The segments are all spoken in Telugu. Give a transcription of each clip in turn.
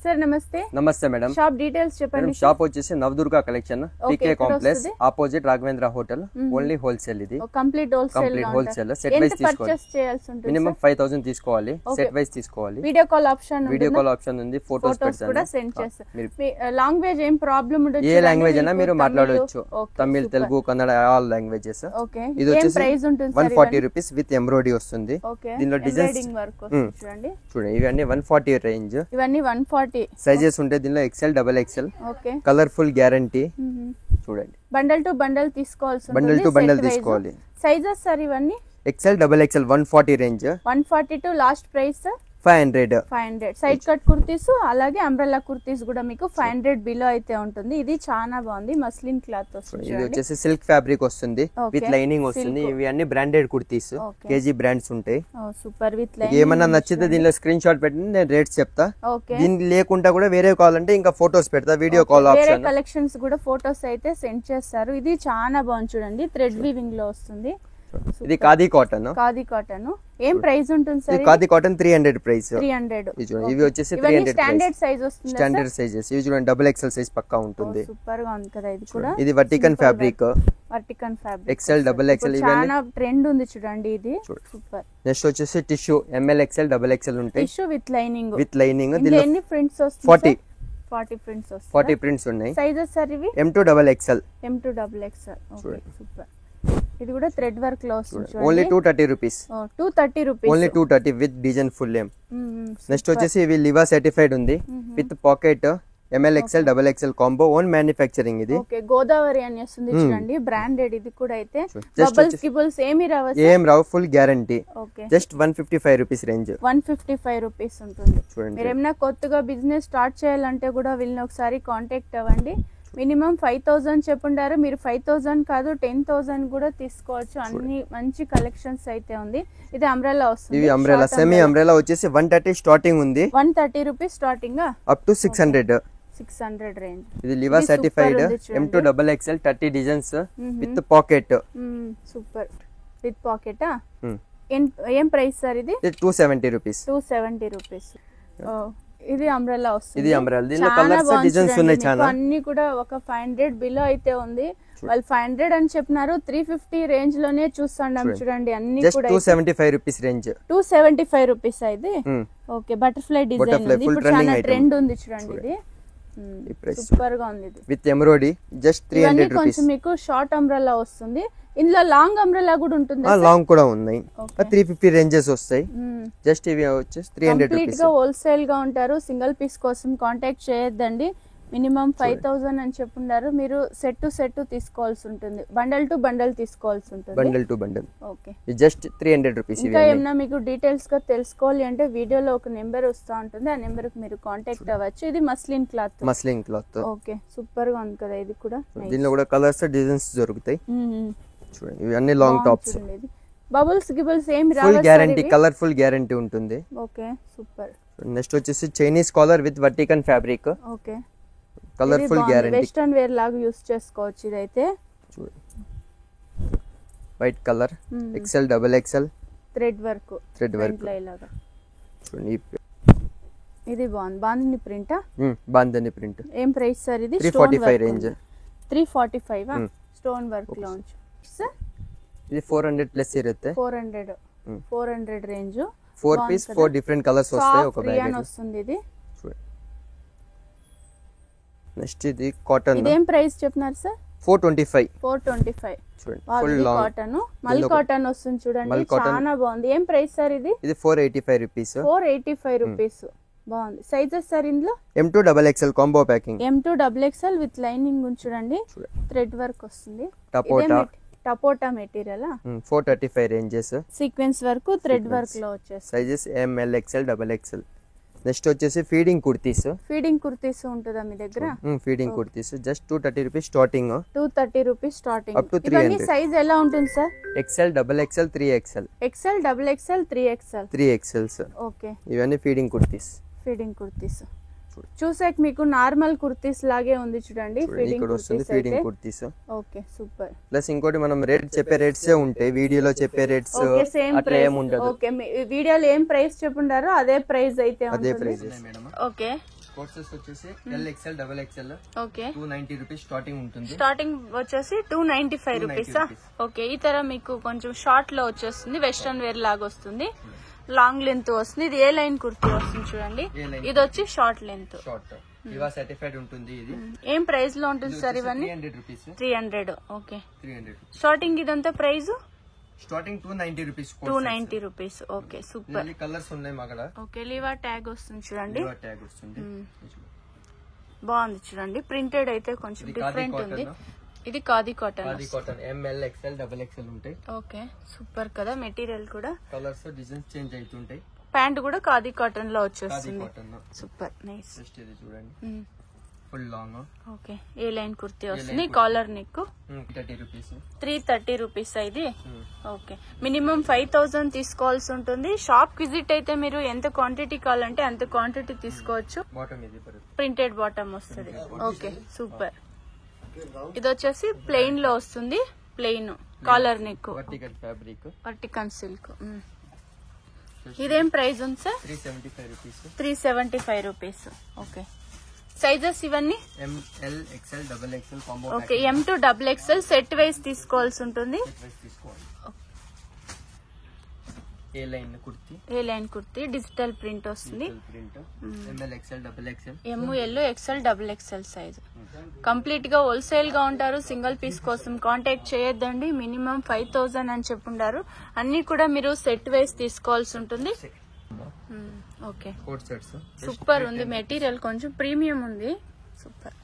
सर नमस्ते नमस्ते मैडम షాప్ డీటెయిల్స్ చెప్పండి షాప్ వచ్చేసి Navadurga collection PK complex opposite Raghavendra hotel only wholesale ఇది కంప్లీట్ హోల్సేల్ సెట్ వైస్ తీసుకోవాలి మినిమం 5000 తీసుకోవాలి సెట్ వైస్ తీసుకోవాలి వీడియో కాల్ ఆప్షన్ ఉంది ఫోటోస్ కూడా సెండ్ చేస్తారు లాంగ్వేజ్ ఏం ప్రాబ్లం ఉండదు ఏ లాంగ్వేజ్ అయినా మీరు మాట్లాడవచ్చు తమిళ్ తెలుగు కన్నడ ఆల్ లాంగ్వేజెస్ ఇది వచ్చేసి ప్రైస్ ఉంటుంది 140 రూపాయస్ విత్ ఎంబ్రాయిడరీ వస్తుంది దీనిలో డిజైన్స్ చూడండి ఇవన్నీ 140 రేంజ్ ఇవన్నీ 140 సైజెస్ ఉంటాయి దీనిలో XL double XL colourful guarantee చూడండి బండల్ టు బండల్ తీసుకోవాల్సి బండల్ టు బండల్ తీసుకోవాలి సైజెస్ సార్ ఇవన్నీ XL double XL 140 range 140 to last price 500 side cut kurtis అలాగే అంబ్రెల్లా కుర్తీస్ కూడా మీకు 500 బిలో అయితే ఉంటుంది ఇది చాలా బాగుంది మస్లిన్ క్లాత్ వస్తుంది ఇది వచ్చేసి సిల్క్ ఫ్యాబ్రిక్ వస్తుంది విత్ లైనింగ్ వస్తుంది ఇవి అన్ని బ్రాండెడ్ కుర్తీస్ కేజీ బ్రాండ్స్ ఉంటాయి సూపర్ విత్ లైనింగ్ ఏమన్నా నచ్చితే దీనిలో స్క్రీన్ షాట్ పెట్టి నేను రేట్స్ చెప్తా దీనికి లేకుండా కూడా వేరే కావాలంటే ఇంకా ఫోటోస్ పెడతా వీడియో కాల్ ఆప్షన్ వేరే కలెక్షన్స్ కూడా ఫోటోస్ అయితే సెండ్ చేస్తారు ఇది చాలా బాగుంది చూడండి థ్రెడ్ వీవింగ్ లో వస్తుంది ఇది ఖాదీ కాటన్ ఏం ప్రైస్ ఉంటుంది సార్ ఖాదీ కాటన్ 300 ప్రైస్ 300 ఇవి వచ్చేసి 300 స్టాండర్డ్ సైజ్ వస్తుంది స్టాండర్డ్ సైజెస్ ఇవి చూడండి డబుల్ ఎక్సెల్ సైజ్ పక్కా ఉంటుంది సూపర్ గా ఉంది కదా ఇది కూడా ఇది వర్టికన్ ఫ్యాబ్రిక్ ఎక్సెల్ డబుల్ ఎక్సెల్ చాలా ట్రెండ్ ఉంది చూడండి ఇది సూపర్ నెక్స్ట్ వచ్చేసి tissue ML XL double XL ఉంటాయి టిష్యూ విత్ లైనింగ్ దీనిలో ఎన్ని ప్రింట్స్ వస్తాయి 40 ప్రింట్స్ వస్తాయి 40 ప్రింట్స్ ఉన్నాయి సైజెస్ సార్ ఇవి M2 double XL okay super ఇది కూడా థ్రెడ్ వర్క్ లో వస్తుంది only 230 rupees 230 rupees only 230 with design full name next వచ్చేసి ఇవి లివా సర్టిఫైడ్ ఉంది with pocket ML XL double XL combo own manufacturing ఇది ఓకే గోదావరి అని వస్తుంది చూడండి బ్రాండెడ్ ఇది కూడా అయితే బబుల్స్ గిబుల్స్ ఏం రావు full guarantee just 155 rupees range 155 rupees ఉంటుంది మీరు ఏమైనా కొత్తగా బిజినెస్ స్టార్ట్ చేయాలంటే కూడా వీళ్ళని ఒకసారి కాంటాక్ట్ అవ్వండి మినిమం 5000 చెప్పుండారు మీరు 5000 కాదు 10000 కూడా తీసుకోవచ్చు అన్ని మంచి కలెక్షన్స్ అయితే ఉంది ఇది అంబ్రెల్లా వస్తుంది ఇది అంబ్రెల్లా సెమీ అంబ్రెల్లా వచ్చేసి 130 స్టార్టింగ్ ఉంది 130 rupees starting up to 600 range ఇది Liva certified M2 double XL 30 designs with pocket super with pocket ఏం ప్రైస్ సార్ ఇది 270 రూపీస్ ఇది అంబ్రెల్లా వస్తుంది ఇది అంబ్రెల్లా దీనిలో కలర్స్ డిజైన్స్ ఉన్నాయి చాలా అన్ని కూడా ఒక 500 బిలో అయితే ఉంది వాళ్ళు 500 అని చెప్పినారు 350 రేంజ్ లోనే చూస్తాం చూడండి అన్ని కూడా 275 రూపీస్ రేంజ్ 275 రూపీస్ ఇది ఓకే బటర్ఫ్లై డిజైన్ ఉంది ఇప్పుడు చాలా ట్రెండ్ ఉంది చూడండి ఇది సూపర్ గా ఉంది విత్ ఎంబ్రాయిడరీ జస్ట్ 300 రూపాయస్ కొంచెం మీకు షార్ట్ అంబ్రెల్లా వస్తుంది ఇందులో లాంగ్ అంబ్రెల్లా కూడా ఉంటుంది లాంగ్ కూడా ఉన్నాయి 350 రేంజెస్ వస్తాయి జస్ట్ ఇవి వచ్చేసి 300 రూపాయస్ గా హోల్సేల్ గా ఉంటారు సింగిల్ పీస్ కోసం కాంటాక్ట్ చేయొద్దండి మినిమం 5000 అని చెప్పుండారు మీరు సెట్ టు సెట్ తీసుకోవాల్సి ఉంటుంది బండల్ టు బండల్ తీసుకోవాల్సి ఉంటుంది ఓకే జస్ట్ 300 రూపాయస్ ఇంకా ఏమన్నా మీకు డీటెయిల్స్ గా తెలుసుకోవాలి అంటే వీడియోలో ఒక నెంబర్ వస్తా ఉంటుంది ఆ నెంబర్ కి మీరు కాంటాక్ట్ అవ్వచ్చు ఇది మస్లిన్ క్లాత్ ఓకే సూపర్ గా ఉంది కదా ఇది కూడా దీనిలో కూడా కలర్స్ డిజైన్స్ దొరుకుతాయి చూడండి ఇవి అన్ని లాంగ్ టాప్స్ బబుల్స్ గిబుల్స్ ఏం రావు ఫుల్ గ్యారంటీ కలర్ఫుల్ గ్యారంటీ ఉంటుంది ఓకే సూపర్ నెక్స్ట్ వచ్చేసి Chinese collar with vertical fabric okay colourful guarantee western wear లాగా యూస్ చేసుకోవచ్చు ఇదైతే white colour XL double XL thread work లాగా చూడండి ఇది బాందని ప్రింట్ ప్రింట్ ఏం ప్రైస్ సార్ ఇది 345 range 345 stone work launch sir ఇది 400 ప్లస్ ఇರುತ್ತೆ 400 రేంజ్ 4 పీస్ 4 డిఫరెంట్ కలర్స్ వస్తాయి ఒక బ్యాగ్ వస్తుంది ఇది నెక్స్ట్ ఇది కాటన్ ఇదేం ప్రైస్ చెప్పినారు సార్ 425 చూడండి ఫుల్ లాంగ్ కాటన్ మల్ కాటన్ వస్తుంది చూడండి చాలా బాగుంది ఏం ప్రైస్ సార్ ఇది 485 రూపీస్ బాగుంది సైజెస్ సార్ ఇందులో M2 double XL combo packing M2 double XL with lining చూడండి థ్రెడ్ వర్క్ వస్తుంది టపోటా material 435 ranges sequence work thread work లో వచ్చేసి sizes ML XL double XL next వచ్చేసి ఫీడింగ్ కుర్తీస్ ఉంటుందా మీ దగ్గర feeding kurtis just 230 rupees starting 230 rupees starting up to 300 size ఎలా ఉంటుంది sir XL double XL 3XL XL double XL 3XLs okay ఇవన్నీ ఫీడింగ్ కుర్తీస్ చూసాక మీకు నార్మల్ కుర్తీస్ లాగే ఉంది చూడండి feeding kurtis okay super plus ఇంకోటి మనం రేట్ చెప్పే రేట్స్ ఉంటాయి వీడియోలో చెప్పే రేట్స్ అట్లా ఏం ఉండదు ఓకే వీడియోలో ఏం ప్రైస్ చెప్పుండారో అదే ప్రైస్ అయితే అదే ప్రైస్ ఓకే కోర్సెస్ వచ్చేసి L XL double XL okay 290 rupees starting ఉంటుంది. స్టార్టింగ్ వచ్చేసి 295 రూపీసా? ఓకే, ఈ తర మీకు కొంచెం షార్ట్ లో వచ్చేస్తుంది, వెస్టర్న్ వేర్ లాగా వస్తుంది, లాంగ్ లెంత్ వస్తుంది. ఇది ఏ లైన్ కుర్తీ వస్తుంది చూడండి, ఇది వచ్చి short length. Short Liva certified ఉంటుంది. ఇది ఏం ప్రైస్ లో ఉంటుంది సార్ ఇవన్నీ? 300 రూపీస్. 300. ఓకే, 300 స్టార్టింగ్ ఇదంతా price starting 290 rupees. 290 rupees. Okay, super. Colours ఉన్నాయి మా దగ్గర. ఓకే, లివా ట్యాగ్ వస్తుంది చూడండి, లివా ట్యాగ్ వస్తుంది. బాగుంది చూడండి, ప్రింటెడ్ అయితే కొంచెం డిఫరెంట్ ఉంది. ఇది khadi cotton. Khadi cotton ML XL double XL ఉంటాయి. ఓకే, సూపర్ కదా, మెటీరియల్ కూడా. కలర్స్ డిజైన్స్ చేంజ్ అవుతుంటాయి. ప్యాంట్ కూడా ఖాదీ కాటన్ లో వచ్చేస్తుంది. Super nice. జస్ట్ ఇది చూడండి, ఫుల్ లాంగ్. ఓకే, ఏ లైన్ కుర్తీ వస్తుంది, కాలర్ నెక్. 330 రూపీస్. 330 రూపీస్ ఇది. ఓకే, మినిమం 5000 తీసుకోవాల్సి ఉంటుంది. షాప్ విజిట్ అయితే మీరు ఎంత క్వాంటిటీ కావాలంటే అంత క్వాంటిటీ తీసుకోవచ్చు. బాటమ్ ఇది ప్రింటెడ్ బాటమ్ వస్తుంది. Okay, super. ఇది వచ్చేసి ప్లెయిన్ లో వస్తుంది, plain collar neck, vertical fabric, vertical silk. ఇదేం ప్రైస్ ఉంది sir? 375 rupees. 375 rupees. Okay, sizes ఇవన్నీ M L XL double XL combo. Okay, M2 double XL set wise తీసుకోవాల్సి ఉంటుంది. A line kurti, A line kurti digital print వస్తుంది. Print M L XL double XL, ML XL double XL size. Complete గా హోల్సేల్ గా ఉంటారు. సింగిల్ పీస్ కోసం కాంటాక్ట్ చేయొద్దండి. మినిమం 5000 అని చెప్పుంటారు. అన్ని కూడా మీరు సెట్ వైజ్ తీసుకోవాల్సి ఉంటుంది. ఓకే, కోట్ సెట్స్ సూపర్ ఉంది, మెటీరియల్ కొంచెం ప్రీమియం ఉంది. సూపర్.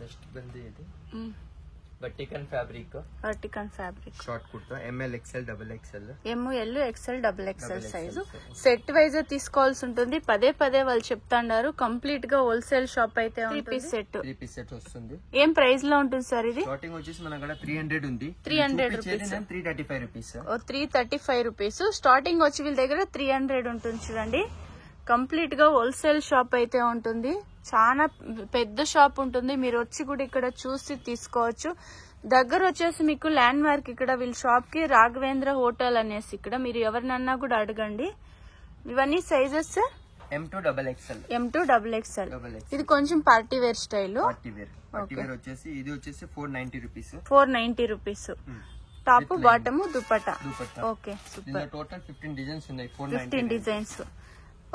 నెక్స్ట్ బంది ఇది vertical fabric, vertical fabric short kurta ML XL double XL, ML XL double XL size. Set wise తీసుకోవాల్సి ఉంటుంది. పదే పదే వాళ్ళు చెప్తాండారు. కంప్లీట్ గా హోల్సేల్ షాప్ అయితే 3 పీస్ సెట్ వస్తుంది. ఏం ప్రైస్ లో ఉంటుంది సార్ ఇది? స్టార్టింగ్ వచ్చేసి మన దగ్గర 300 ఉంది. 300 రూపీస్. 335 రూపీస్. 335 రూపీస్ స్టార్టింగ్ వచ్చి వీళ్ళ దగ్గర 300 ఉంటుంది చూడండి. కంప్లీట్ గా హోల్సేల్ షాప్ అయితే ఉంటుంది. చాలా పెద్ద షాప్ ఉంటుంది. మీరు వచ్చి కూడా ఇక్కడ చూసి తీసుకోవచ్చు. దగ్గర వచ్చేసి మీకు ల్యాండ్ మార్క్ ఇక్కడ వీళ్ళ షాప్ కి రాఘవేంద్ర హోటల్ అనేసి, ఇక్కడ మీరు ఎవరినన్నా కూడా అడగండి. ఇవన్నీ sizes M2 double XL, M2 double XL. ఇది కొంచెం party wear style. Party wear వచ్చేసి ఇది వచ్చేసి 490 rupees. 490 rupees. Top bottom dupatta. Okay, super. Total 15 designs ఉన్నాయి. 15 డిజైన్స్.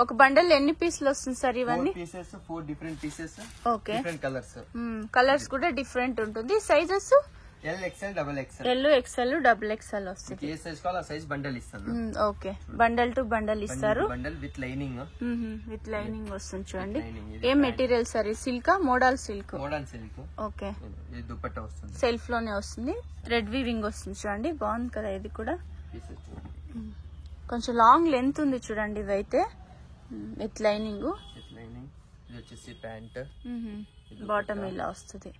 ఒక బండల్ ఎన్ని పీసులు వస్తుంది సార్ ఇవన్నీ? 4 different pieces. Okay, different colours. Colours కూడా డిఫరెంట్ ఉంటుంది. Sizes L XL double XL. L XL double XL వస్తుంది. ఏ సైజ్ కావాలో ఆ సైజ్ బండల్ ఇస్తాను. ఓకే, బండల్ టు బండల్ ఇస్తారు. Bundle with lining. With lining వస్తుంది చూడండి. ఏం మెటీరియల్ సార్? ఈ silk, model silk. Model silk. Okay, ఇది దుపట్టా వస్తుంది. సెల్ఫ్ లోనే వస్తుంది. థ్రెడ్ వీవింగ్ వస్తుంది చూడండి. బాగుంది కదా ఇది కూడా. కొంచెం లాంగ్ లెంత్ ఉంది చూడండి. ఇవైతే విత్ లైనింగ్. ఇది వచ్చేసి ప్యాంట్, బాటమ్ ఇలా వస్తుంది.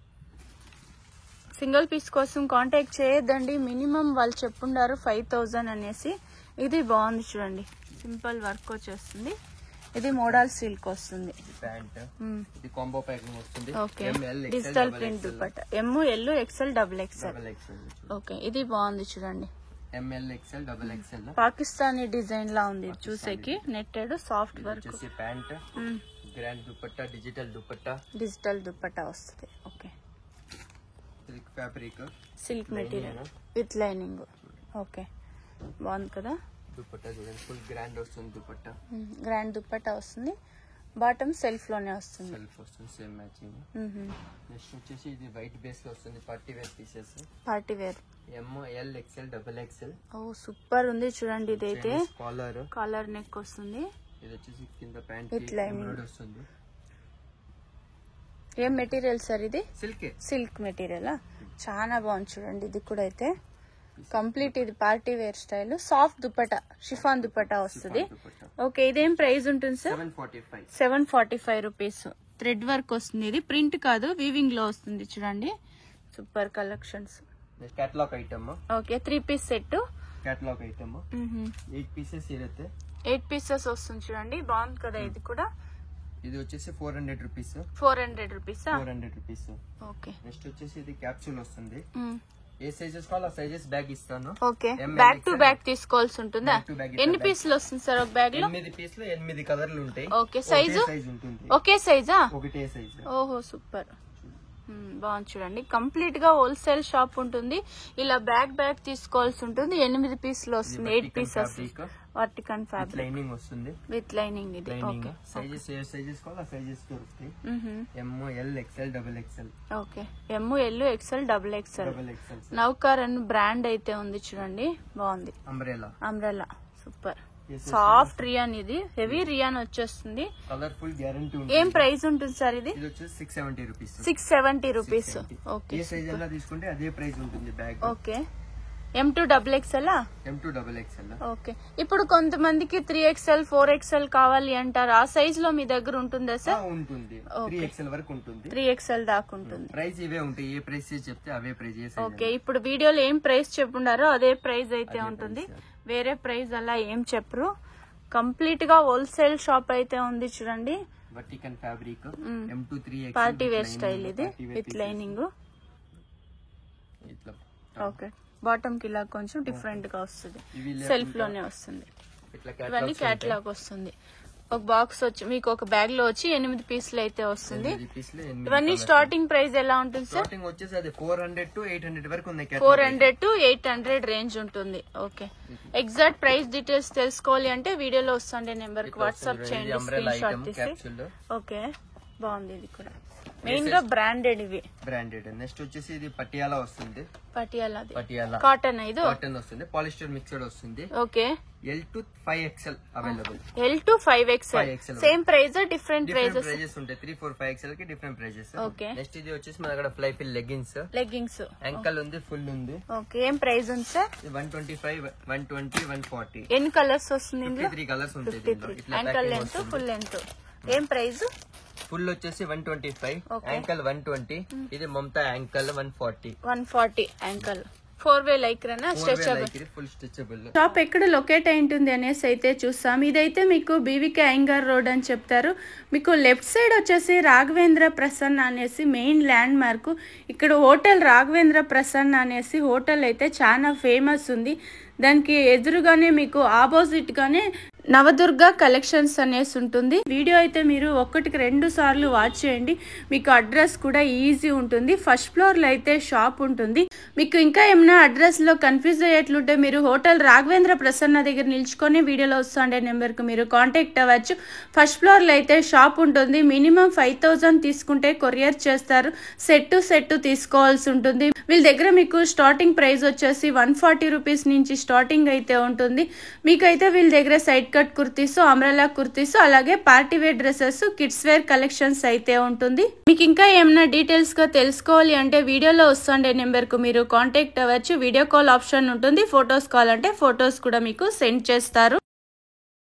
సింగిల్ పీస్ కోసం కాంటాక్ట్ చేయొద్దండి. మినిమం వాళ్ళు చెప్పుండారు 5000 అనేసి. ఇది బాగుంది చూడండి, సింపుల్ వర్క్ వచ్చేస్తుంది. ఇది మోడల్ సిల్క్ వస్తుంది. ప్యాంట్, ఇది కాంబో ప్యాకింగ్ వస్తుంది. Okay, digital print dupatta. ML XL double XL. Okay, ఇది బాగుంది చూడండి. ML XL double XL. Pakistani design లా ఉంది చూసేకి. Netted soft work. Pant, grand dupatta, digital dupatta వస్తుంది. Okay, silk fabric, silk material with lining. Okay, బాగుంది కదా. దుపట్టా చూడండి, ఫుల్ గ్రాండ్ వస్తుంది దుపట్టా. గ్రాండ్ దుపట్టా వస్తుంది. బాటమ్ సెల్ఫ్ లోనే వస్తుంది. Same matching. నెక్స్ట్ వచ్చేసి ఇది వైట్ బేస్ లో వస్తుంది. Party wear pieces. Party wear ML XL double XL. ఓ సూపర్ ఉంది చూడండి. ఇదైతే కాలర్ నెక్ వస్తుంది. ఇది వచ్చేసి కింద ప్యాంట్ విత్ లైనింగ్ వస్తుంది. ఏం మెటీరియల్ సార్ ఇది? Silk material. చాలా బాగుంది చూడండి. ఇది కూడా అయితే కంప్లీట్ ఇది party wear style. Soft dupatta, chiffon dupatta వస్తుంది. ఓకే, ఇదేం ప్రైస్ ఉంటుంది సార్? 745 రూపీస్. థ్రెడ్ వర్క్ వస్తుంది. ఇది ప్రింట్ కాదు, వీవింగ్ లో వస్తుంది చూడండి. Super collections. Catalogue item. Okay, 3 piece set. Catalogue item 8 pieces ఇರುತ್ತೆ. 8 పీసెస్ వస్తుంది చూడండి. బాగుంది కదా ఇది కూడా. ఇది వచ్చేసి 400 rupees. 400 rupees. 400 rupees. Okay, next వచ్చేసి ఇది క్యాప్సూల్ వస్తుంది. ఏ సైజెస్ కావాలో ఆ సైజెస్ బ్యాగ్ ఇస్తాను. ఓకే, బ్యాక్ టు బ్యాక్ తీసుకోవాల్సి ఉంటుందా? ఎన్ని పీసులు వస్తుంది సార్ ఒక బ్యాగ్ లో? 8 పీసులు 8 కలర్లు ఉంటాయి. ఓకే, సైజు ఉంటుంది. ఒకే సైజా? ఒకటే సైజు. ఓహో సూపర్, బాగుంది చూడండి. కంప్లీట్ గా హోల్సేల్ షాప్ ఉంటుంది. ఇలా బ్యాగ్ తీసుకోవాల్సి ఉంటుంది. 8 పీసులు వస్తుంది, 8 పీసెస్ వర్టికన్ ఫ్యాబ్రిక్ లైనింగ్ వస్తుంది విత్ లైనింగ్. ఇది ఓకే, సైజెస్ ఏ సైజెస్ కావాలో ఆ సైజెస్ దొరుకుతాయి. M L XL double XL. Okay, M L XL double XL. నౌకార్ అని బ్రాండ్ అయితే ఉంది చూడండి, బాగుంది. Umbrella super. సాఫ్ట్ రియాన్, ఇది హెవీ రియాన్ వచ్చేస్తుంది. కలర్ఫుల్ గ్యారంటీ ఉంటుంది. ఏం ప్రైస్ ఉంటుంది సార్ ఇది? ఇది వచ్చేసి 670 రూపీస్. 670 రూపీస్. ఓకే, ఏ సైజ్ అలా తీసుకుంటే అదే ప్రైస్ ఉంటుంది bag. Okay, M2XXL. M2XXL. Okay, ఇప్పుడు కొంతమందికి 3XL 4XL కావాలి అంటారు. ఆ సైజ్ లో మీ దగ్గర ఉంటుందా సార్? ఉంటుంది, 3XL వరకు ఉంటుంది. 3XL దాకా ఉంటుంది. ప్రైస్ ఇవే ఉంటాయి, ఏ ప్రైస్ చెప్తే అవే ప్రైస్. ఓకే, ఇప్పుడు వీడియోలో ఏం ప్రైస్ చెప్పుండారో అదే ప్రైస్ అయితే ఉంటుంది. వేరే ప్రైస్ అలా ఏం చెప్పరు. కంప్లీట్ గా హోల్సేల్ షాప్ అయితే ఉంది చూడండి. వర్టికన్ fabric, M2 party wear style, ఇది విత్ లైనింగ్. ఓకే, బాటమ్ కి ఇలా కొంచెం డిఫరెంట్ గా వస్తుంది, సెల్ఫ్ లోనే వస్తుంది. ఇవన్నీ క్యాటలాగ్ వస్తుంది. ఒక బాక్స్ వచ్చి మీకు ఒక బ్యాగ్ లో వచ్చి 8 పీసులు అయితే వస్తుంది. ఇవన్నీ స్టార్టింగ్ ప్రైస్ ఎలా ఉంటుంది సార్? 400 to 800 వరకు ఉంది. 400 to 800 రేంజ్ ఉంటుంది. ఓకే, ఎగ్జాక్ట్ ప్రైస్ డీటెయిల్స్ తెలుసుకోవాలి అంటే వీడియోలో వస్తుండే నెంబర్ కి వాట్సాప్ చేయండి, స్క్రీన్ షాట్ తీసి. ఓకే, బాగుంది. ఇది కూడా మెయిన్ గా బ్రాండెడ్. ఇవి బ్రాండెడ్. నెక్స్ట్ వచ్చేసి ఇది పటియాలా వస్తుంది. పటియాలా కాటన్. ఇది కాటన్ వస్తుంది, పాలిస్టర్ మిక్స్డ్ వస్తుంది. Okay, L to 5XL available. L to 5XL same price, different prices ఉంటాయి. 3, 4, 5XL కి డిఫరెంట్ ప్రైజెస్. ఓకే, నెక్స్ట్ ఇది వచ్చేసి మన దగ్గర ఫ్లై ఫిల్ లెగ్గిన్స్. యాంకల్ ఉంది, ఫుల్ ఉంది. ఓకే, ఏం ప్రైస్ ఉంది సార్? 125, 120, 140. ఎన్ని కలర్స్ వస్తుంది ఇందులో? 3 కలర్స్ ఉంటాయి. Ankle length, full length. ఏం ప్రైస్? ఫుల్ వచ్చేసి 125, యాంకల్ 120. ఇది మమతా యాంకల్ 140 యాంకల్. 4-way లైక్రానా, స్ట్రెచబుల్, ఫుల్ స్ట్రెచబుల్. షాప్ ఎక్కడ లొకేట్ అయి ఉంటుంది అనేసి అయితే చూస్తాం. ఇదైతే మీకు బీవీకే అయ్యంగార్ రోడ్ అని చెప్తారు. మీకు లెఫ్ట్ సైడ్ వచ్చేసి రాఘవేంద్ర ప్రసన్న అనేసి మెయిన్ ల్యాండ్ మార్క్. ఇక్కడ హోటల్ రాఘవేంద్ర ప్రసన్న అనేసి హోటల్ అయితే చాలా ఫేమస్ ఉంది. దానికి ఎదురుగానే మీకు ఆపోజిట్ గానే నవదుర్గ కలెక్షన్స్ అనేసి ఉంటుంది. వీడియో అయితే మీరు 1కి 2 సార్లు వాచ్ చేయండి, మీకు అడ్రస్ కూడా ఈజీ ఉంటుంది. ఫస్ట్ ఫ్లోర్ లో అయితే షాప్ ఉంటుంది. మీకు ఇంకా ఏమైనా అడ్రస్ లో కన్ఫ్యూజ్ అయ్యేట్లుంటే మీరు హోటల్ రాఘవేంద్ర ప్రసన్న దగ్గర నిల్చుకొని వీడియోలో వస్తుండే నెంబర్ కు మీరు కాంటాక్ట్ అవ్వచ్చు. ఫస్ట్ ఫ్లోర్ లో అయితే షాప్ ఉంటుంది. మినిమం 5000 తీసుకుంటే కొరియర్ చేస్తారు. సెట్ తీసుకోవాల్సి ఉంటుంది. వీళ్ళ దగ్గర మీకు స్టార్టింగ్ ప్రైస్ వచ్చేసి 140 రూపీస్ నుంచి స్టార్టింగ్ అయితే ఉంటుంది. మీకైతే వీళ్ళ దగ్గర side cut kurtis, umbrella kurtis, అలాగే party wear dresses, kids wear collections అయితే ఉంటుంది. మీకు ఇంకా ఏమైనా డీటెయిల్స్ గా తెలుసుకోవాలి అంటే వీడియోలో వస్తుండే నెంబర్ కు మీరు కాంటాక్ట్ అవ్వచ్చు. వీడియో కాల్ ఆప్షన్ ఉంటుంది. ఫొటోస్ కావాలంటే ఫొటోస్ కూడా మీకు సెండ్ చేస్తారు.